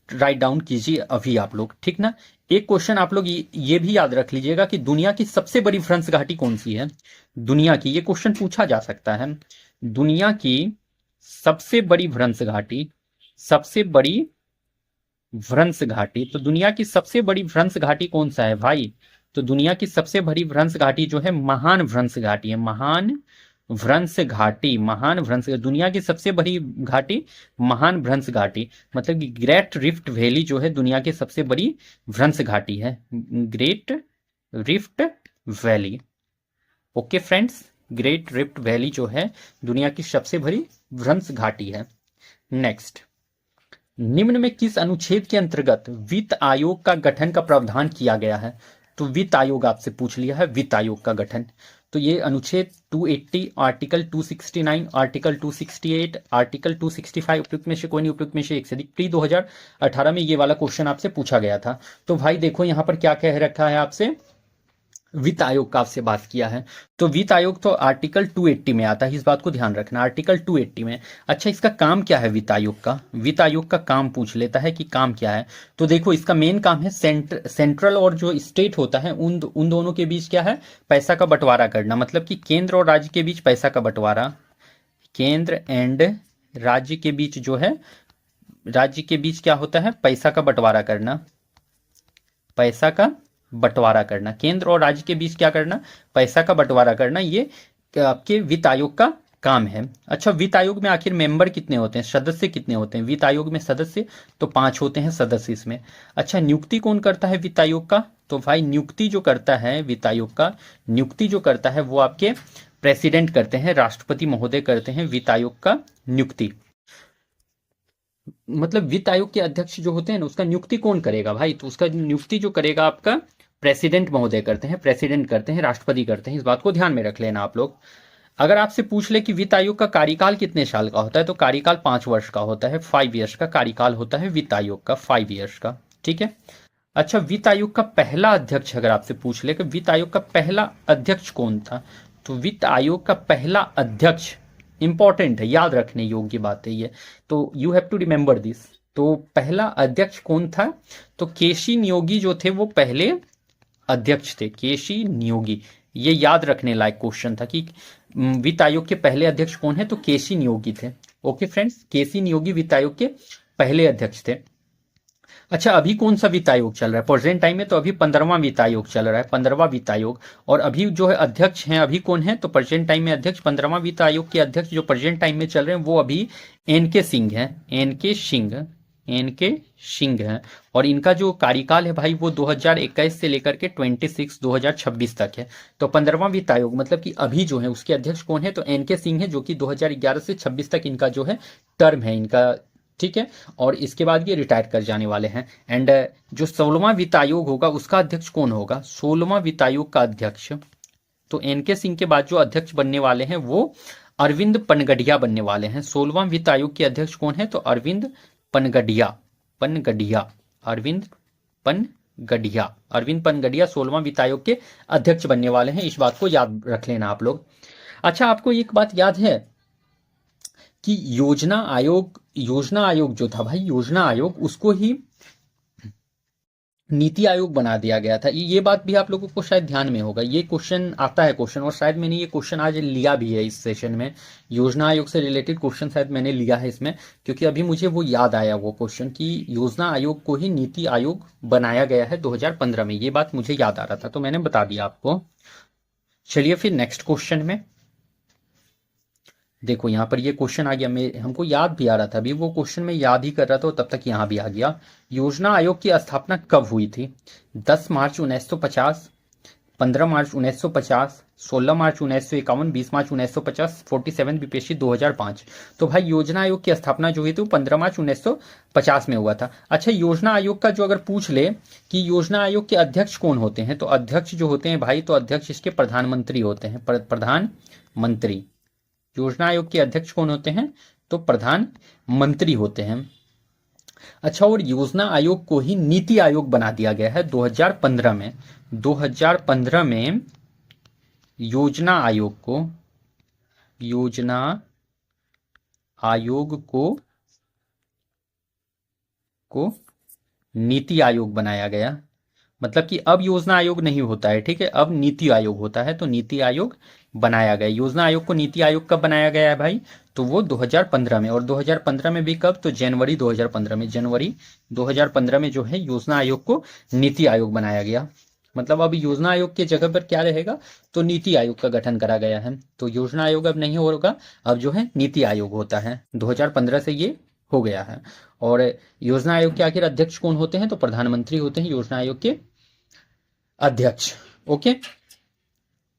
राइट डाउन कीजिए अभी आप लोग, ठीक ना। एक क्वेश्चन आप लोग ये भी याद रख लीजिएगा कि दुनिया की सबसे बड़ी भ्रंश घाटी कौन सी है। दुनिया की, ये क्वेश्चन पूछा जा सकता है। दुनिया की सबसे बड़ी भ्रंश घाटी, सबसे बड़ी भ्रंश घाटी, तो दुनिया की सबसे बड़ी भ्रंश घाटी कौन सा है भाई। तो दुनिया की सबसे बड़ी भ्रंश घाटी जो है महान भ्रंश घाटी है। महान भ्रंश घाटी, महान भ्रंश, दुनिया की सबसे बड़ी घाटी महान भ्रंश घाटी, मतलब कि ग्रेट रिफ्ट वैली जो है दुनिया की सबसे बड़ी भ्रंश घाटी है। Great rift valley. Okay friends, great rift valley जो है दुनिया की सबसे बड़ी भ्रंश घाटी है। नेक्स्ट, निम्न में किस अनुच्छेद के अंतर्गत वित्त आयोग का गठन का प्रावधान किया गया है। तो वित्त आयोग आपसे पूछ लिया है, वित्त आयोग का गठन। तो ये अनुच्छेद 280, आर्टिकल 269, आर्टिकल 268, आर्टिकल 265, उपयुक्त में से कोई नहीं, उपयुक्त में से एक से अधिक। प्री 2018 में ये वाला क्वेश्चन आपसे पूछा गया था। तो भाई देखो यहाँ पर क्या कह रखा है आपसे, वित्त आयोग का आपसे बात किया है। तो वित्त आयोग तो आर्टिकल 280 में आता है, इस बात को ध्यान रखना, आर्टिकल 280 में। अच्छा, इसका काम क्या है वित्त आयोग का। वित्त आयोग का काम पूछ लेता है कि काम क्या है। तो देखो इसका मेन काम है सेंट्रल और जो स्टेट होता है उन दोनों के बीच क्या है, पैसा का बंटवारा करना। मतलब कि केंद्र और राज्य के बीच पैसा का बंटवारा, केंद्र एंड राज्य के बीच जो है, राज्य के बीच क्या होता है, पैसा का बंटवारा करना। पैसा का बंटवारा करना, केंद्र और राज्य के बीच क्या करना, पैसा का बंटवारा करना, ये आपके वित्त आयोग का काम है। अच्छा, वित्त आयोग में आखिर मेंबर कितने होते हैं, सदस्य कितने होते हैं वित्त आयोग में सदस्य, तो 5 होते हैं सदस्य इसमें। अच्छा, नियुक्ति कौन करता है वित्त आयोग का। तो भाई नियुक्ति जो करता है वित्त आयोग का, नियुक्ति जो करता है वो आपके प्रेसिडेंट करते हैं, राष्ट्रपति महोदय करते हैं वित्त आयोग का नियुक्ति। मतलब वित्त आयोग के अध्यक्ष जो होते हैं ना, उसका नियुक्ति कौन करेगा भाई, तो उसका नियुक्ति जो करेगा आपका प्रेसिडेंट महोदय करते हैं, प्रेसिडेंट करते हैं, राष्ट्रपति करते हैं। इस बात को ध्यान में रख लेना आप लोग। अगर आपसे पूछ ले कि वित्त आयोग का कार्यकाल कितने साल का होता है, तो कार्यकाल 5 वर्ष का होता है, 5 ईयर्स का कार्यकाल होता है वित्त आयोग का, 5 ईयर्स का, ठीक है। अच्छा, वित्त आयोग का पहला अध्यक्ष अगर आपसे पूछ ले कि वित्त आयोग का पहला अध्यक्ष कौन था, तो वित्त आयोग का पहला अध्यक्ष इंपॉर्टेंट है, याद रखने योग्य बात है ये, तो you have to remember this. तो पहला अध्यक्ष कौन था, तो केसी नियोगी जो थे वो पहले अध्यक्ष थे, केसी नियोगी। ये याद रखने लायक क्वेश्चन था कि वित्त आयोग के पहले अध्यक्ष कौन है, तो केसी नियोगी थे। ओके फ्रेंड्स, केसी नियोगी वित्त आयोग के पहले अध्यक्ष थे। अच्छा, अभी कौन सा वित्त आयोग चल रहा है प्रेजेंट टाइम में, तो अभी 15वां वित्त आयोग चल रहा है, 15वां वित्त आयोग। और अभी जो है अध्यक्ष हैं अभी कौन है, तो प्रेजेंट टाइम में अध्यक्ष 15वां वित्त आयोग के अध्यक्ष जो प्रेजेंट टाइम में चल रहे हैं वो अभी एन.के. सिंह हैं, एन.के. सिंह, एन.के. सिंह हैं। और इनका जो कार्यकाल है भाई वो 2021 से लेकर के 2026 तक है। तो 15वां वित्त आयोग मतलब कि अभी जो है उसके अध्यक्ष कौन है, तो एन.के. सिंह है, जो कि 2011 से 26 तक इनका जो है टर्म है इनका, ठीक है। और इसके बाद ये रिटायर कर जाने वाले हैं। एंड जो 16वां वित्त आयोग होगा उसका अध्यक्ष कौन होगा, 16वां वित्त आयोग का अध्यक्ष, तो एन.के. सिंह के बाद जो अध्यक्ष बनने वाले हैं वो अरविंद पनगडिया बनने वाले हैं। 16वां वित्त आयोग के अध्यक्ष कौन है, तो अरविंद पनगडिया, पनगडिया, अरविंद पनगडिया, अरविंद पनगडिया 16वां वित्त आयोग के अध्यक्ष बनने वाले हैं। इस बात को याद रख लेना आप लोग। अच्छा, आपको एक बात याद है कि योजना आयोग जो था भाई, योजना आयोग उसको ही नीति आयोग बना दिया गया था। ये बात भी आप लोगों को शायद ध्यान में होगा, ये क्वेश्चन आता है क्वेश्चन, और शायद मैंने ये क्वेश्चन आज लिया भी है इस सेशन में। योजना आयोग से रिलेटेड क्वेश्चन शायद मैंने लिया है इसमें, क्योंकि अभी मुझे वो याद आया वो क्वेश्चन कि योजना आयोग को ही नीति आयोग बनाया गया है 2015 में। ये बात मुझे याद आ रहा था तो मैंने बता दिया आपको। चलिए फिर नेक्स्ट क्वेश्चन में देखो, यहां पर ये क्वेश्चन आ गया, मैं हमको याद भी आ रहा था, अभी वो क्वेश्चन मैं याद ही कर रहा था तब तक यहां भी आ गया। योजना आयोग की स्थापना कब हुई थी, 10 मार्च 1950, 15 मार्च 1950, 16 मार्च 1951, 20 मार्च 1950, 47 बीपीएससी 2005। तो भाई योजना आयोग की स्थापना जो हुई थी वो 15 मार्च 1950 में हुआ था। अच्छा, योजना आयोग का जो अगर पूछ ले कि योजना आयोग के अध्यक्ष कौन होते हैं, तो अध्यक्ष जो होते हैं भाई, तो अध्यक्ष इसके प्रधानमंत्री होते हैं, प्रधानमंत्री। योजना आयोग के अध्यक्ष कौन होते हैं, तो प्रधानमंत्री होते हैं। अच्छा, और योजना आयोग को ही नीति आयोग बना दिया गया है 2015 में। 2015 में योजना आयोग को नीति आयोग बनाया गया। मतलब कि अब योजना आयोग नहीं होता है, ठीक है, अब नीति आयोग होता है। तो नीति आयोग बनाया गया। योजना आयोग को नीति आयोग कब बनाया गया है भाई? तो वो 2015 में। और 2015 में भी कब? तो जनवरी 2015 में। जनवरी 2015 में जो है योजना आयोग को नीति आयोग बनाया गया। मतलब अब योजना आयोग की जगह पर क्या रहेगा? तो नीति आयोग का गठन करा गया है। तो योजना आयोग अब नहीं होगा, अब जो है नीति आयोग होता है। 2015 से ये हो गया है। और योजना आयोग के आखिर अध्यक्ष कौन होते हैं? तो प्रधानमंत्री होते हैं योजना आयोग के अध्यक्ष। ओके,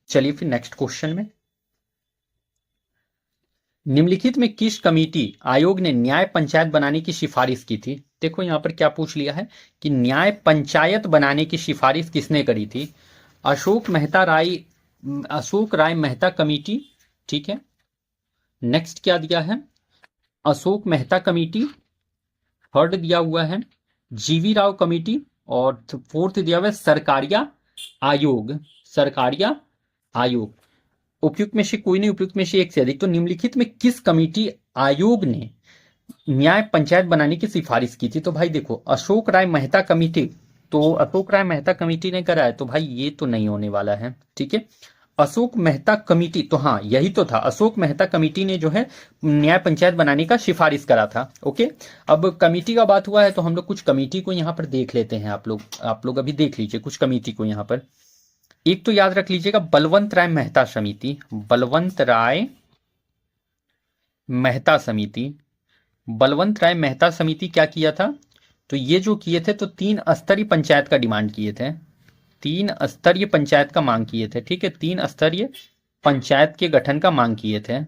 चलिए फिर नेक्स्ट क्वेश्चन में। निम्नलिखित में किस कमेटी आयोग ने न्याय पंचायत बनाने की सिफारिश की थी? देखो यहां पर क्या पूछ लिया है कि न्याय पंचायत बनाने की सिफारिश किसने करी थी? अशोक राय मेहता कमेटी, ठीक है। नेक्स्ट क्या दिया है? अशोक मेहता कमेटी। थर्ड दिया हुआ है जीवी राव कमेटी। और फोर्थ दिया हुआ है सरकारिया आयोग। उपयुक्त में से कोई नहीं, उपयुक्त में से एक से अधिक। तो निम्नलिखित में किस कमेटी आयोग ने न्याय पंचायत बनाने की सिफारिश की थी? तो भाई देखो, अशोक राय मेहता कमेटी, तो अशोक राय मेहता कमेटी ने करा है, तो भाई ये तो नहीं होने वाला है, ठीक है। अशोक मेहता कमेटी, तो हाँ यही तो था, अशोक मेहता कमेटी ने जो है न्याय पंचायत बनाने का सिफारिश करा था। ओके, अब कमेटी का बात हुआ है तो हम लोग कुछ कमेटी को यहाँ पर देख लेते हैं। आप लोग अभी देख लीजिए कुछ कमेटी को यहाँ पर। एक तो याद रख लीजिएगा बलवंत राय मेहता समिति। बलवंत राय मेहता समिति क्या किया था? तो ये जो किए थे तो 3 स्तरीय पंचायत का डिमांड किए थे। 3 स्तरीय पंचायत का मांग किए थे, ठीक है। 3 स्तरीय पंचायत के गठन का मांग किए थे।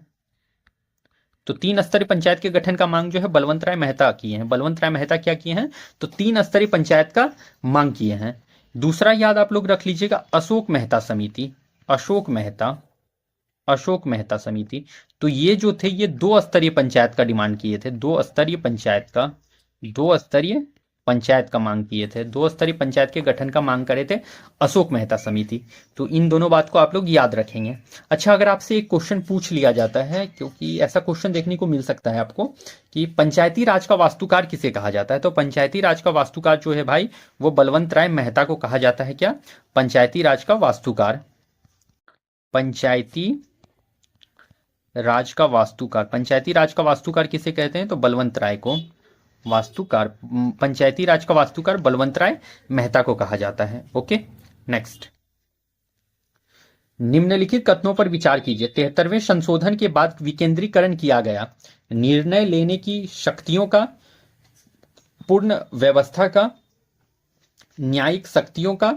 तो 3 स्तरीय पंचायत के गठन का मांग जो है बलवंत राय मेहता किए हैं। बलवंत राय मेहता क्या किए हैं? तो 3 स्तरीय पंचायत का मांग किए हैं। दूसरा याद आप लोग रख लीजिएगा अशोक मेहता समिति। अशोक मेहता समिति, तो ये जो थे ये 2 स्तरीय पंचायत का डिमांड किए थे। 2 स्तरीय पंचायत का मांग किए थे। 2 स्तरीय पंचायत के गठन का मांग करे थे अशोक मेहता समिति। तो इन दोनों बात को आप लोग याद रखेंगे। अच्छा, अगर आपसे एक क्वेश्चन पूछ लिया जाता है, क्योंकि ऐसा क्वेश्चन देखने को मिल सकता है आपको, कि पंचायती राज का वास्तुकार किसे कहा जाता है? तो पंचायती राज का वास्तुकार जो है भाई वो बलवंत राय मेहता को कहा जाता है। क्या? पंचायती राज का वास्तुकार। पंचायती राज का वास्तुकार किसे कहते हैं? तो बलवंत राय को पंचायती राज का वास्तुकार बलवंत राय मेहता को कहा जाता है। Okay, next. निम्नलिखित कथनों पर विचार कीजिए। 73वें संशोधन के बाद विकेंद्रीकरण किया गया। निर्णय लेने की शक्तियों का, पूर्ण व्यवस्था का, न्यायिक शक्तियों का,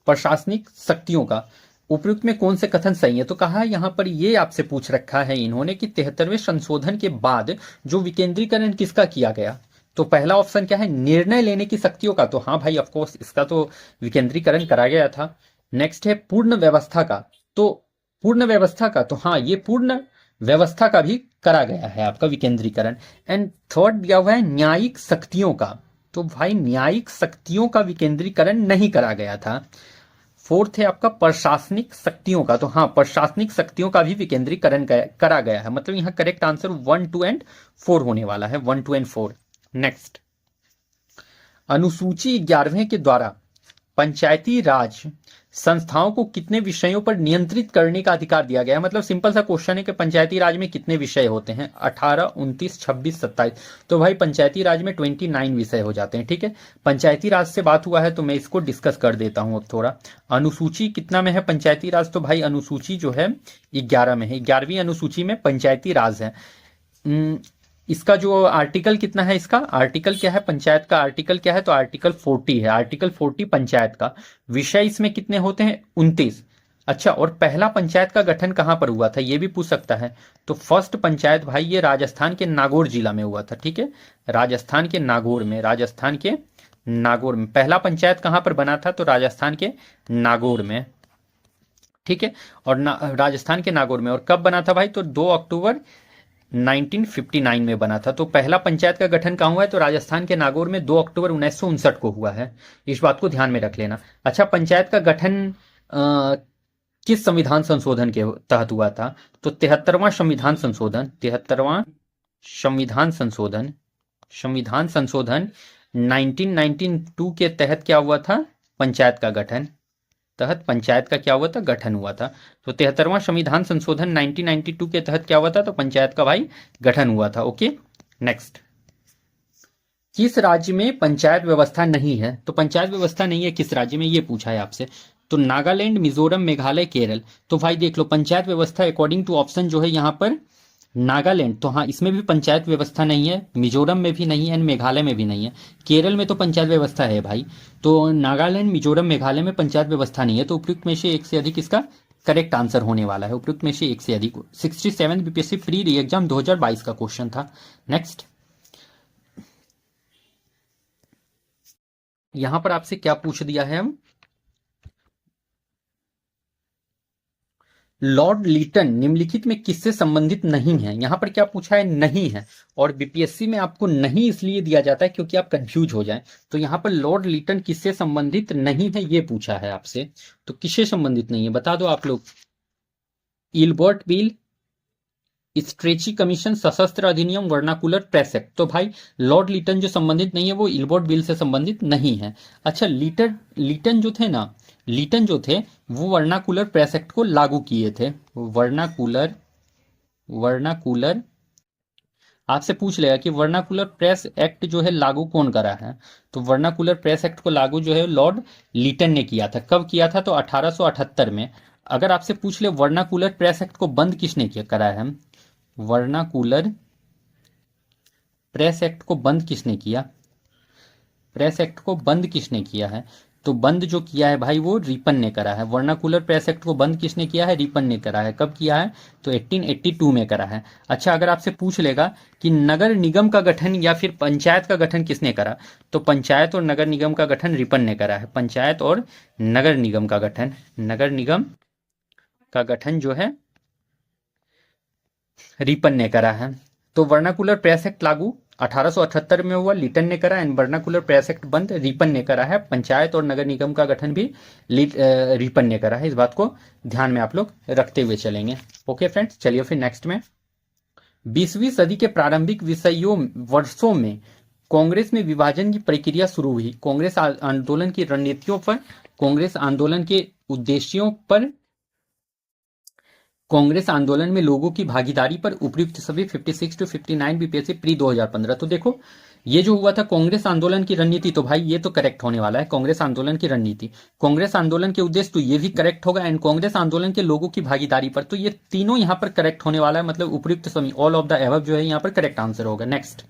प्रशासनिक शक्तियों का, उपयुक्त में कौन से कथन सही है? तो कहा यहां पर ये आपसे पूछ रखा है इन्होंने कि 73वें संशोधन के बाद जो विकेंद्रीकरण किसका किया गया? तो पहला ऑप्शन क्या है? निर्णय लेने की शक्तियों का। तो हाँ भाई, ऑफकोर्स इसका तो विकेंद्रीकरण करा गया था। नेक्स्ट है पूर्ण व्यवस्था का। तो हाँ, ये पूर्ण व्यवस्था का भी करा गया है आपका विकेंद्रीकरण। एंड थर्ड दिया हुआ है न्यायिक शक्तियों का। तो भाई न्यायिक शक्तियों का विकेंद्रीकरण नहीं करा गया था। फोर्थ है आपका प्रशासनिक शक्तियों का। तो हाँ, प्रशासनिक शक्तियों का भी विकेंद्रीकरण करा गया है। मतलब यहां करेक्ट आंसर 1, 2 एंड 4 होने वाला है। 1, 2 एंड 4। नेक्स्ट, अनुसूची 11वें के द्वारा पंचायती राज संस्थाओं को कितने विषयों पर नियंत्रित करने का अधिकार दिया गया है? मतलब सिंपल सा क्वेश्चन है कि पंचायती राज में कितने विषय होते हैं? 18, 29, 26, 27। तो भाई पंचायती राज में 29 विषय हो जाते हैं, ठीक है। पंचायती राज से बात हुआ है तो मैं इसको डिस्कस कर देता हूं अब थोड़ा। अनुसूची कितना में है पंचायती राज? तो भाई अनुसूची जो है 11 में है। 11वीं अनुसूची में पंचायती राज है। इसका जो आर्टिकल कितना है? इसका आर्टिकल क्या है? पंचायत का आर्टिकल क्या है? तो आर्टिकल 40 है। आर्टिकल 40 पंचायत का। विषय इसमें कितने होते हैं? 29। अच्छा, और पहला पंचायत का गठन कहां पर हुआ था? ये भी पूछ सकता है। तो फर्स्ट पंचायत भाई ये राजस्थान के नागौर जिला में हुआ था, ठीक है। राजस्थान के नागौर में पहला पंचायत कहां पर बना था? तो राजस्थान के नागौर में, ठीक है। और राजस्थान के नागौर में। और कब बना था भाई? तो 2 अक्टूबर 1959 में बना था। तो पहला पंचायत का गठन कहाँ हुआ है? तो राजस्थान के नागौर में 2 अक्टूबर 1959 को हुआ है। इस बात को ध्यान में रख लेना। अच्छा, पंचायत का गठन किस संविधान संशोधन के तहत हुआ था? तो 73वां संविधान संशोधन, 73वां संविधान संशोधन 1992 के तहत क्या हुआ था? पंचायत का गठन, तहत पंचायत का क्या हुआ था? गठन हुआ था। तो 73वां संविधान संशोधन 1992 के तहत क्या हुआ था? तो पंचायत का भाई गठन हुआ था। Okay, next. किस राज्य में पंचायत व्यवस्था नहीं है? तो पंचायत व्यवस्था नहीं है किस राज्य में, ये पूछा है आपसे। तो नागालैंड, मिजोरम, मेघालय, केरल। तो भाई देख लो, पंचायत व्यवस्था अकॉर्डिंग टू ऑप्शन जो है यहाँ पर नागालैंड, तो हाँ इसमें भी पंचायत व्यवस्था नहीं है, मिजोरम में भी नहीं है, मेघालय में भी नहीं है। केरल में तो पंचायत व्यवस्था है भाई। तो नागालैंड, मिजोरम, मेघालय में पंचायत व्यवस्था नहीं है। तो उपयुक्त में से एक से अधिक इसका करेक्ट आंसर होने वाला है। उपयुक्त में से एक से अधिक 67 बीपीएससी प्री री एग्जाम 2022 का क्वेश्चन था। नेक्स्ट, यहां पर आपसे क्या पूछ दिया है हम? लॉर्ड लीटन निम्नलिखित में किससे संबंधित नहीं है? यहां पर क्या पूछा है? नहीं है। और बीपीएससी में आपको नहीं इसलिए दिया जाता है क्योंकि आप कंफ्यूज हो जाएं। तो यहां पर लॉर्ड लीटन किससे संबंधित नहीं है ये पूछा है आपसे। तो किससे संबंधित नहीं है बता दो आप लोग। इल्बर्ट बिल, स्ट्रेची कमीशन, सशस्त्र अधिनियम, वर्नाकुलर प्रेस एक्ट। तो भाई लॉर्ड लीटन जो संबंधित नहीं है वो इल्बर्ट बिल से संबंधित नहीं है। अच्छा, लीटन जो थे ना, लीटन जो थे वो वर्नाकुलर प्रेस एक्ट को लागू किए थे। वर्नाकुलर वर्नाकुलर आपसे पूछ लेगा कि वर्नाकुलर प्रेस एक्ट जो है लागू कौन करा है? तो वर्नाकुलर प्रेस एक्ट को लागू जो है लॉर्ड लीटन ने किया था। कब किया था? तो 1878 में। अगर आपसे पूछ ले वर्नाकुलर प्रेस एक्ट को बंद किसने किया करा है? वर्नाकुलर प्रेस एक्ट को बंद किसने किया? प्रेस एक्ट को बंद किसने किया है? तो बंद जो किया है भाई वो रिपन ने करा है। वर्नाकुलर प्रेस एक्ट को बंद किसने किया है? रिपन ने करा है। कब किया है? तो 1882 में करा है। अच्छा, अगर आपसे पूछ लेगा कि नगर निगम का गठन या फिर पंचायत का गठन किसने करा? तो पंचायत और नगर निगम का गठन रिपन ने करा है। पंचायत और नगर निगम का गठन, नगर निगम का गठन जो है रिपन ने करा है। तो वर्नाकुलर प्रेस एक्ट लागू 1878 में हुआ, लीटन ने करा। एंड वर्नाकुलर प्रेस एक्ट बंद रिपन ने करा है। पंचायत और नगर निगम का गठन भी रिपन ने करा है। इस बात को ध्यान में आप लोग रखते हुए चलेंगे। ओके फ्रेंड्स, चलिए फिर नेक्स्ट में। 20वीं सदी के प्रारंभिक वर्षों में कांग्रेस में विभाजन की प्रक्रिया शुरू हुई। कांग्रेस आंदोलन की रणनीतियों पर, कांग्रेस आंदोलन के उद्देश्यों पर, कांग्रेस आंदोलन में लोगों की भागीदारी पर उपयुक्त सभी 56 टू 59 बीपीएससी प्री 2015। तो देखो ये जो हुआ था कांग्रेस आंदोलन की रणनीति, तो भाई ये तो करेक्ट होने वाला है। कांग्रेस आंदोलन की रणनीति, कांग्रेस आंदोलन के उद्देश्य, तो ये भी करेक्ट होगा। एंड कांग्रेस आंदोलन के लोगों की भागीदारी पर, तो ये तीनों यहाँ पर करेक्ट होने वाला है। मतलब उपयुक्त सभी, ऑल ऑफ द एबव जो है यहाँ पर करेक्ट आंसर होगा। नेक्स्ट,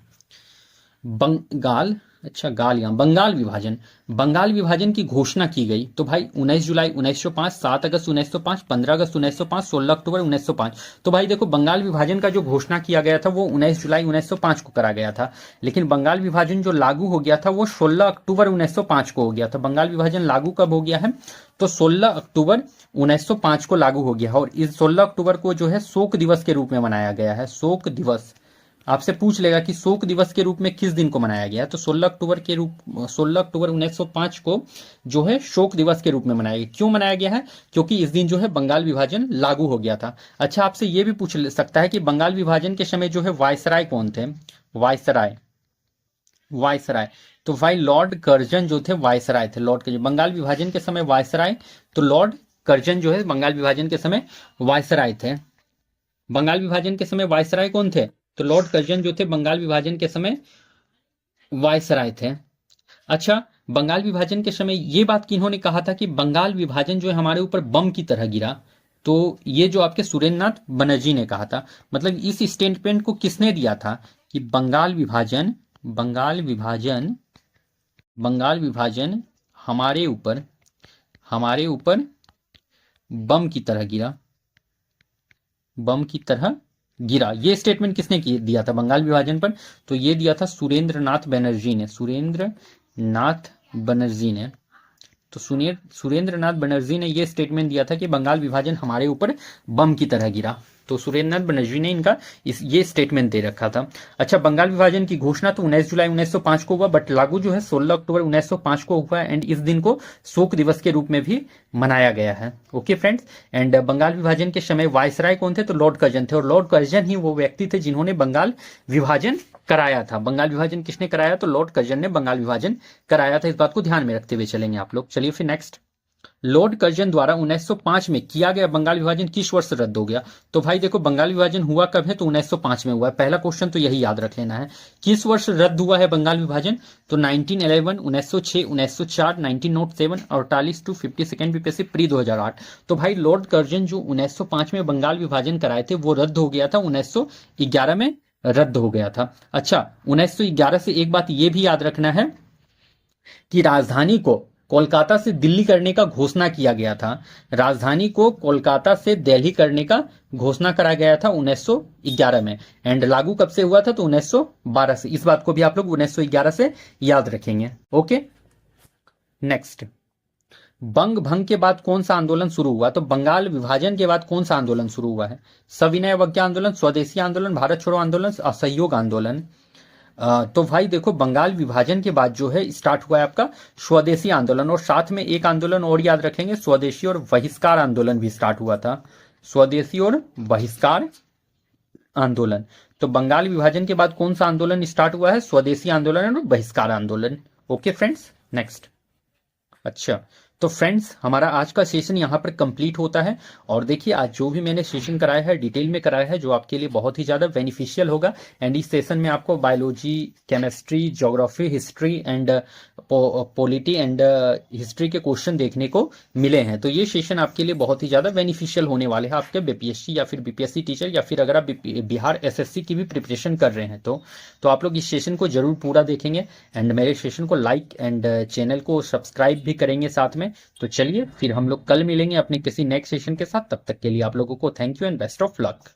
बंगाल, अच्छा गाल, यहाँ बंगाल विभाजन, बंगाल विभाजन की घोषणा की गई। तो भाई 19 जुलाई 1905, 7 अगस्त 1905, 15 अगस्त 1905, 16 अक्टूबर 1905। तो भाई देखो बंगाल विभाजन का जो घोषणा किया गया था वो 19 जुलाई 1905 को करा गया था। लेकिन बंगाल विभाजन जो लागू हो गया था वो 16 अक्टूबर 1905 को हो गया था। बंगाल विभाजन लागू कब हो गया है? तो 16 अक्टूबर 1905 को लागू हो गया। और इस 16 अक्टूबर को जो है शोक दिवस के रूप में मनाया गया है। शोक दिवस आपसे पूछ लेगा कि शोक दिवस के रूप में किस दिन को मनाया गया? तो 16 अक्टूबर 1905 को जो है शोक दिवस के रूप में मनाया गया। क्यों मनाया गया है? क्योंकि इस दिन जो है बंगाल विभाजन लागू हो गया था। अच्छा, आपसे यह भी पूछ सकता है कि बंगाल विभाजन के समय जो है वायसराय कौन थे? वायसराय तो भाई लॉर्ड कर्जन जो थे वायसराय थे। लॉर्ड कर्जन बंगाल विभाजन के समय वायसराय, तो लॉर्ड कर्जन जो है बंगाल विभाजन के समय वायसराय थे। बंगाल विभाजन के समय वायसराय कौन थे? तो लॉर्ड कर्जन जो थे बंगाल विभाजन के समय वायसराय थे। अच्छा, बंगाल विभाजन के समय ये बात किन्होंने कहा था कि बंगाल विभाजन जो है हमारे ऊपर बम की तरह गिरा? तो ये जो आपके सुरेंद्र नाथ बनर्जी ने कहा था। मतलब इस स्टेटमेंट को किसने दिया था कि बंगाल विभाजन हमारे ऊपर बम की तरह गिरा, बम की तरह गिरा। ये स्टेटमेंट किसने दिया था बंगाल विभाजन पर? तो ये दिया था सुरेंद्र नाथ बनर्जी ने। तो सुरेंद्र नाथ बनर्जी ने ये स्टेटमेंट दिया था कि बंगाल विभाजन हमारे ऊपर बम की तरह गिरा। तो सुरेंद्रनाथ बनर्जी ने इनका ये स्टेटमेंट दे रखा था। अच्छा, बंगाल विभाजन की घोषणा तो 19 जुलाई 1905 को हुआ, बट लागू जो है 16 अक्टूबर 1905 को हुआ एंड इस दिन को शोक दिवस के रूप में भी मनाया गया है। ओके फ्रेंड्स, एंड बंगाल विभाजन के समय वायसराय कौन थे? तो लॉर्ड कर्जन थे, और लॉर्ड कर्जन ही वो व्यक्ति थे जिन्होंने बंगाल विभाजन कराया था। बंगाल विभाजन किसने कराया? तो लॉर्ड कर्जन ने बंगाल विभाजन कराया था। इस बात को ध्यान में रखते हुए चलेंगे आप लोग। चलिए फिर नेक्स्ट, लॉर्ड कर्जन द्वारा 1905 में किया गया बंगाल विभाजन किस वर्ष रद्द हो गया? तो भाई देखो, बंगाल विभाजन हुआ कब है? तो 1905 में हुआ है। पहला क्वेश्चन तो यही याद रख लेना है। किस वर्ष रद्द हुआ है बंगाल विभाजन? तो 1911, 1906, 1904, 1907, 48 टू 52 बीपीएससी प्री 2008। तो भाई लॉर्ड कर्जन जो 1905 में बंगाल विभाजन कराए थे वो रद्द हो गया था, 1911 में रद्द हो गया था। अच्छा, 1911 से एक बात ये भी याद रखना है कि राजधानी को कोलकाता से दिल्ली करने का घोषणा किया गया था। राजधानी को कोलकाता से दिल्ली करने का घोषणा करा गया था 1911 में, एंड लागू कब से हुआ था? तो 1912 से। इस बात को भी आप लोग 1911 से याद रखेंगे। ओके नेक्स्ट, बंग भंग के बाद कौन सा आंदोलन शुरू हुआ? तो बंगाल विभाजन के बाद कौन सा आंदोलन शुरू हुआ है? सविनय अवज्ञा आंदोलन, स्वदेशी आंदोलन, भारत छोड़ो आंदोलन, असहयोग आंदोलन। तो भाई देखो, बंगाल विभाजन के बाद जो है स्टार्ट हुआ है आपका स्वदेशी आंदोलन, और साथ में एक आंदोलन और याद रखेंगे, स्वदेशी और बहिष्कार आंदोलन भी स्टार्ट हुआ था। स्वदेशी और बहिष्कार आंदोलन। तो बंगाल विभाजन के बाद कौन सा आंदोलन स्टार्ट हुआ है? स्वदेशी आंदोलन और बहिष्कार आंदोलन। Okay friends, next. अच्छा, तो फ्रेंड्स हमारा आज का सेशन यहाँ पर कंप्लीट होता है। और देखिए, आज जो भी मैंने सेशन कराया है डिटेल में कराया है, जो आपके लिए बहुत ही ज़्यादा बेनिफिशियल होगा। एंड इस सेशन में आपको biology, chemistry, geography, history and polity and history के क्वेश्चन देखने को मिले हैं। तो ये सेशन आपके लिए बहुत ही ज़्यादा बेनिफिशियल होने वाले हैं, आपके बीपीएससी या फिर बीपीएससी टीचर, या फिर अगर आप बिहार एसएससी की भी प्रिपरेशन कर रहे हैं तो आप लोग इस सेशन को जरूर पूरा देखेंगे एंड मेरे सेशन को लाइक एंड चैनल को सब्सक्राइब भी करेंगे साथ में। तो चलिए फिर हम लोग कल मिलेंगे अपने किसी नेक्स्ट सेशन के साथ। तब तक के लिए आप लोगों को thank you and best of luck.